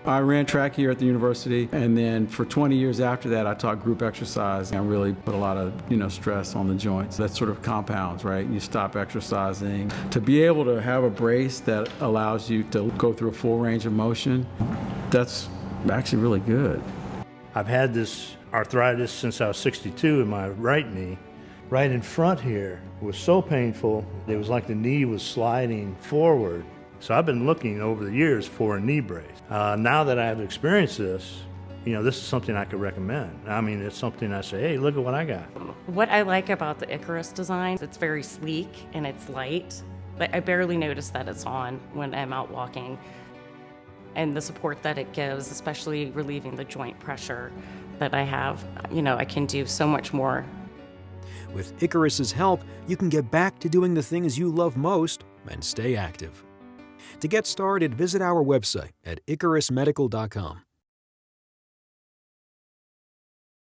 I ran track here at the university, and then for 20 years after that, I taught group exercise and really put a lot of, stress on the joints. That sort of compounds, right? You stop exercising. To be able to have a brace that allows you to go through a full range of motion, that's actually really good. I've had this arthritis since I was 62 in my right knee. Right in front here was so painful, it was like the knee was sliding forward. So I've been looking over the years for a knee brace. Now that I've experienced this, this is something I could recommend. I mean, it's something I say, hey, look at what I got. What I like about the Icarus design, it's very sleek and it's light. But I barely notice that it's on when I'm out walking. And the support that it gives, especially relieving the joint pressure that I have, I can do so much more. With Icarus's help, you can get back to doing the things you love most and stay active. To get started, visit our website at icarusmedical.com.